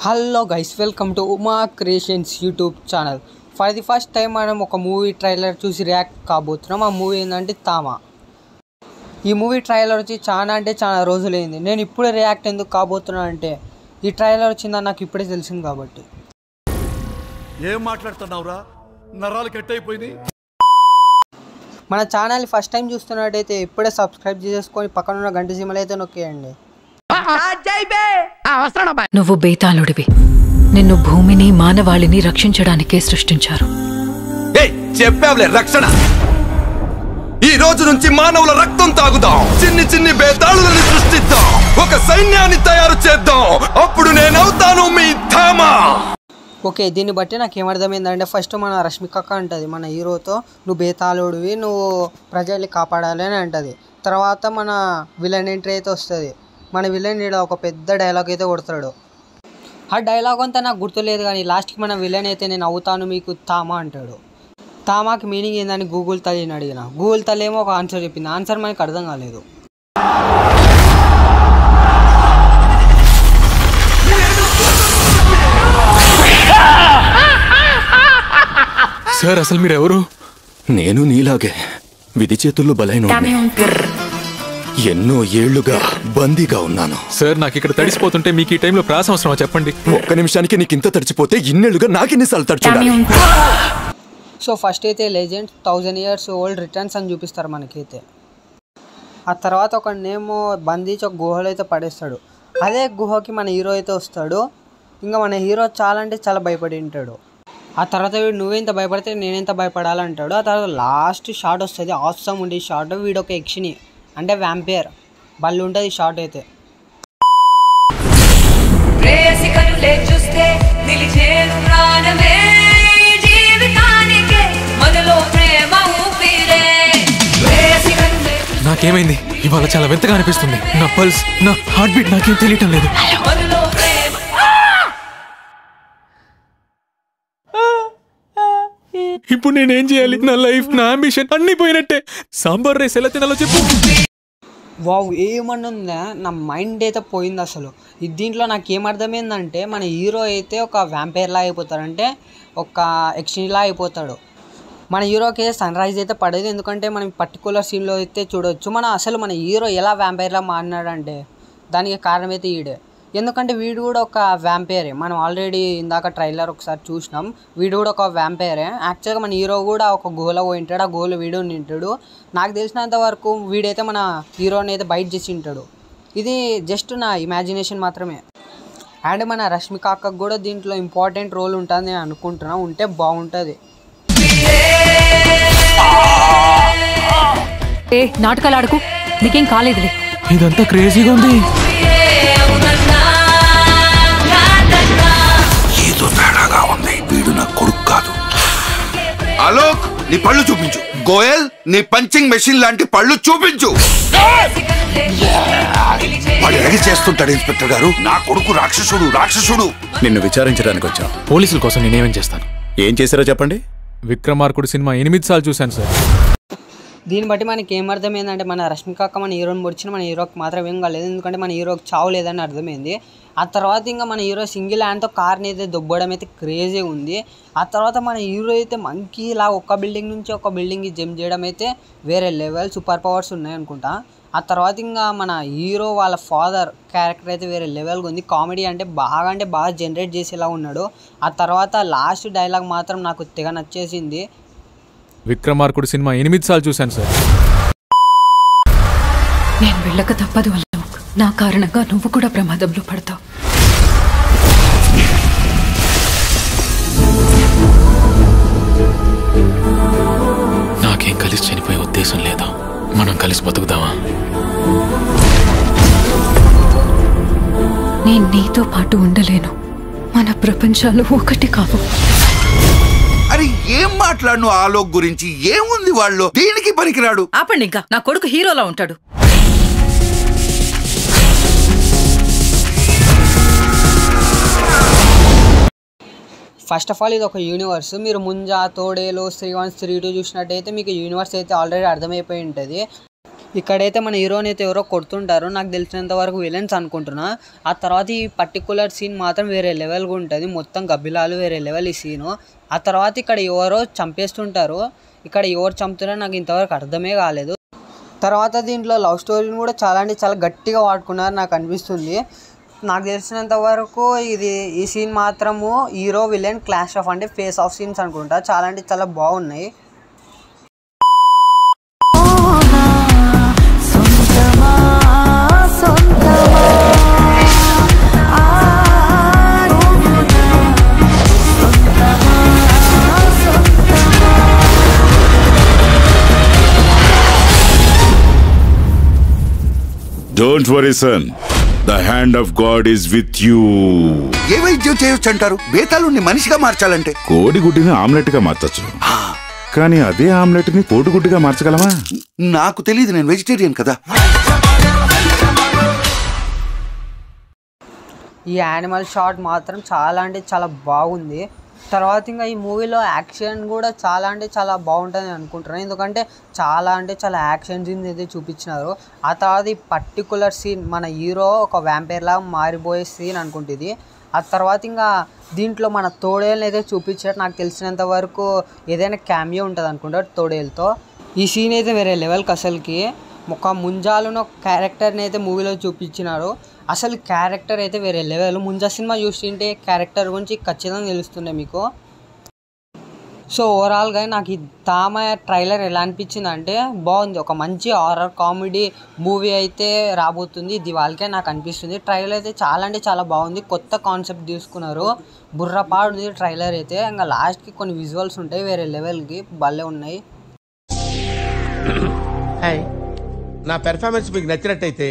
Hello guys, welcome to Uma creations YouTube channel. For the first time మనం ఒక movie trailer చూసి react కాబోతున్నాం. ఆ movie ఏంటంటే తామా. ఈ మూవీ ట్రైలర్ వచ్చి చాలా రోజులైంది. నేను ఇప్పుడే రియాక్ట్ ఎందుకు కాబోతున్నాను అంటే ఈ ట్రైలర్ వచ్చిందని నాకు ఇప్పుడే తెలిసింది కాబట్టి. ఏం మాట్లాడుతున్నావురా? నరాలు కట్ అయిపోయింది. మన ఛానల్ ఫస్ట్ టైం చూస్తున్నట్టయితే ఇప్పుడే సబ్స్క్రైబ్ చేసుకొని పక్కన ఉన్న గంట సిమ్మలు అయితే నొక్కేయండి. నువ్వు బేతాళుడివి. నిన్ను భూమిని మానవాళిని రక్షించడానికే సృష్టించారు. చెప్పావులే రక్షణ. ఈ రోజు నుంచి మానవుల రక్తం తాగుదాం, చిన్ని చిన్ని బేతాళులని సృష్టిద్దాం, ఒక సైన్యాన్ని తయారు చేద్దాం. అప్పుడు నేనవుతాను మీ ధామా. ఓకే, దీన్ని బట్టి నాకు ఏమర్థమైందంటే ఫస్ట్ మన రష్మికక్క అంటది మన హీరోతో, నువ్వు బేతాళుడివి, నువ్వు ప్రజల్ని కాపాడాలి అని అంటది. తర్వాత మన విలన్ ఎంట్రీ అయితే వస్తుంది. మన విలన్ ఇక్కడ ఒక పెద్ద డైలాగ్ అయితే కొడతాడు. ఆ డైలాగ్ అంతా నాకు గుర్తులేదు, కానీ లాస్ట్కి మన విలన్ అయితే నేను అవుతాను మీకు తామా అంటాడు. తామాకి మీనింగ్ ఏందని గూగుల్ తల్లిని అడిగిన. గూగుల్ తల్లి ఏమో ఒక ఆన్సర్ చెప్పింది. ఆన్సర్ మనకి అర్థం కాలేదు. సార్, అసలు మీరు ఎవరు? నేను నీలాగే విధి చేతుల్లో బలైన ఎన్నో ఏళ్లుగా బందీగా ఉన్నాను. సార్, నాకు ఇక్కడ తడిసిపోతుంటే మీకు ఈ టైంలో ప్రాస అవసరమా చెప్పండి? ఒక్క నిమిషానికి నీకు ఇంత తడిచిపోతే ఇన్నేళ్లుగా నాకెన్నిసార్లు తడిచాలి? సో ఫస్ట్ అయితే లెజెండ్ 1000 years ఓల్డ్ రిటర్న్స్ అని చూపిస్తారు మనకైతే. ఆ తర్వాత ఒక నేమో బంధించి ఒక గుహలో అయితే పడేస్తాడు. అదే గుహకి మన హీరో అయితే వస్తాడు. ఇంకా మన హీరో చాలా భయపడి ఉంటాడు. ఆ తర్వాత వీడు నువ్వెంత భయపడితే నేనెంత భయపడాలంటాడు. ఆ తర్వాత లాస్ట్ షాట్ వస్తుంది. ఆసమ్ ఉండే షాట్. వీడు ఒక యక్షిని అంటే వ్యాంపైర్ బళ్ళు ఉంటుంది షాట్ అయితే. నాకేమైంది? ఇవాళ చాలా వింతగా అనిపిస్తుంది. నా పల్స్, నా హార్ట్ బీట్ నాకేం తెలియటం లేదు. ఇప్పుడు నేనేం చేయాలి? నా లైఫ్, నా అంబిషన్ అన్ని పోయినట్టే. సాంబార్ రైస్ ఎలా తినాలో చెప్పు. వావ్, ఏమన్నుందా, నా మైండ్ అయితే పోయింది అసలు. దీంట్లో నాకు ఏమర్థమైందంటే మన హీరో అయితే ఒక వ్యాంపైర్లా అయిపోతాడు, అంటే ఒక యక్షినిలా అయిపోతాడు. మన హీరోకి సన్ రైజ్ అయితే పడేది. ఎందుకంటే మనం పర్టికులర్ సీన్లో అయితే చూడవచ్చు మన హీరో ఎలా వ్యాంపైర్లా మారినాడంటే దానికి కారణం అయితే ఈడే. ఎందుకంటే వీడు కూడా ఒక వ్యాంపైరే. మనం ఆల్రెడీ ఇందాక ట్రైలర్ ఒకసారి చూసినాం. వీడు కూడా ఒక వ్యాంపైరే. యాక్చువల్గా మన హీరో కూడా ఒక గుహలో పోయి ఉంటాడు. ఆ గుహలో వీడు ఉంటాడు. నాకు తెలిసినంత వరకు వీడైతే మన హీరోని అయితే బైట్ చేసి ఉంటాడు. ఇది జస్ట్ నా ఇమాజినేషన్ మాత్రమే. అండ్ మన రష్మికక్క కూడా దీంట్లో ఇంపార్టెంట్ రోల్ ఉంటుంది నేను అనుకుంటున్నా. ఉంటే బాగుంటుంది. నాటకాలు ఆడుకు, నీకేం కాలేదులే. ఇదంతా క్రేజీగా ఉంది. ఏదో తేడాగా ఉంది. వీడు నా కొడుకు కాదు. అలోక్, నీ పళ్ళు చూపించు. గోయల్, నీ పంచింగ్ మెషిన్ లాంటి పళ్ళు చూపించు. వాడు ఎలాగే చేస్తుంటాడు ఇన్స్పెక్టర్ గారు. నా కొడుకు రాక్షసుడు. నిన్ను విచారించడానికి వచ్చాం. పోలీసుల కోసం నేనేమేం చేస్తాను? ఏం చేశారో చెప్పండి. విక్రమార్కుడు సినిమా 8 సార్లు చూశాను సార్. దీన్ని బట్టి మనకి ఏమర్థమైందంటే మన రష్మికక్క మన హీరోని పొడిచిన మన హీరోకి మాత్రం ఏం కాలేదు. ఎందుకంటే మన హీరోకి చావు లేదని అర్థమైంది. ఆ తర్వాత ఇంకా మన హీరో సింగిల్ హ్యాండ్తో కార్ని అయితే దొబ్బడం అయితే క్రేజీ ఉంది. ఆ తర్వాత మన హీరో అయితే మంకీలా ఒక బిల్డింగ్ నుంచి ఒక బిల్డింగ్కి జంప్ చేయడం అయితే వేరే లెవెల్ సూపర్ పవర్స్ ఉన్నాయి అనుకుంటా. ఆ తర్వాత ఇంకా మన హీరో వాళ్ళ ఫాదర్ క్యారెక్టర్ అయితే వేరే లెవెల్గా ఉంది. కామెడీ అంటే బాగా జనరేట్ చేసేలా ఉన్నాడు. ఆ తర్వాత లాస్ట్ డైలాగ్ మాత్రం నాకు తెగ నచ్చేసింది. విక్రమార్కుడు సినిమా 8 సార్లు చూశాను సార్. నేను వెళ్ళక తప్పదు అలోక్. నా కారణంగా నువ్వు కూడా ప్రమాదంలో పడతావు. నాకేం కలిసి చనిపోయే ఉద్దేశం లేదా. మనం కలిసి బతుకుదామా? నేను నీతో పాటు ఉండలేను. మన ప్రపంచాలు ఒకటి కావు. అరే, ఏం మాట్లాడను ఆలోక్ గురించి? ఏముంది వాళ్ళు? దీనికి పనికిరాడు. ఆపండి, ఇంకా నా కొడుకు హీరోలా ఉంటాడు. ఫస్ట్ ఆఫ్ ఆల్ ఇది ఒక యూనివర్స్. మీరు ముంజా, తోడేలు, శ్రీవన్, శ్రీటు చూసినట్టయితే మీకు యూనివర్స్ అయితే ఆల్రెడీ అర్థమైపోయి ఉంటుంది. ఇక్కడైతే మన హీరోని అయితే ఎవరో కొడుతుంటారు, నాకు తెలిసినంత వరకు విలన్స్ అనుకుంటున్నా. ఆ తర్వాత ఈ పర్టికులర్ సీన్ మాత్రం వేరే లెవెల్గా ఉంటుంది, మొత్తం గబ్బిలాలు వేరే లెవెల్ ఈ సీను. ఆ తర్వాత ఇక్కడ ఎవరో చంపేస్తుంటారు, ఇక్కడ ఎవరు చంపుతున్నారో నాకు ఇంతవరకు అర్థమే కాలేదు. తర్వాత దీంట్లో లవ్ స్టోరీని కూడా చాలా అంటే చాలా గట్టిగా వాడుకున్నారు నాకు అనిపిస్తుంది. నాకు తెలిసినంత వరకు ఈ సీన్ మాత్రము హీరో విలన్ క్లాష్ ఆఫ్ అంటే ఫేస్ ఆఫ్ సీన్స్ అనుకుంటా, చాలా అంటే చాలా బాగున్నాయి. Don't worry, son. The hand of God is with you. ఏ వైద్యం చేయొచ్చు అంటారు? బేతాళుని మనిషిగా మార్చాలంటే కోడిగుడ్డిని ఆమ్లెట్ గా మార్చచ్చు, కానీ అదే ఆమ్లెట్ ని కోడిగుడ్డుగా మార్చగలమా? నాకు తెలియదు, నేను వెజిటేరియన్ కదా. ఈ యానిమల్ షాట్ మాత్రం చాలా అంటే చాలా బాగుంది. తర్వాత ఇంకా ఈ మూవీలో యాక్షన్ కూడా చాలా అంటే చాలా బాగుంటుంది అనుకుంటున్నాను, ఎందుకంటే చాలా అంటే చాలా యాక్షన్ సీన్స్ అయితే చూపించినారు. ఆ తర్వాత ఈ పర్టికులర్ సీన్ మన హీరో ఒక వ్యాంపైర్లా మారిపోయే సీన్ అనుకుంటుంది. ఆ తర్వాత ఇంకా దీంట్లో మన తోడేళ్ళని అయితే చూపించారు, నాకు తెలిసినంత వరకు ఏదైనా క్యామియో ఉంటుంది అనుకుంటా తోడేళ్ళతో. ఈ సీన్ అయితే వేరే లెవెల్కి అసలుకి ఒక ముంజాలున్న క్యారెక్టర్ని అయితే మూవీలో చూపించినారు. అసలు క్యారెక్టర్ అయితే వేరే లెవెల్. ముంజా సినిమా చూస్తుంటే క్యారెక్టర్ గురించి ఖచ్చితంగా తెలుస్తుండే మీకు. సో ఓవరాల్గా నాకు ఈ తామయ్య ట్రైలర్ ఎలా అనిపించింది అంటే బాగుంది, ఒక మంచి హారర్ కామెడీ మూవీ అయితే రాబోతుంది దివాళికే నాకు అనిపిస్తుంది. ట్రైలర్ అయితే చాలా అంటే చాలా బాగుంది, కొత్త కాన్సెప్ట్ తీసుకున్నారు, బుర్రపాడుంది ట్రైలర్ అయితే. ఇంకా లాస్ట్కి కొన్ని విజువల్స్ ఉంటాయి వేరే లెవెల్కి, భలే ఉన్నాయి. నా పెర్ఫార్మెన్స్ మీకు నచ్చినట్టయితే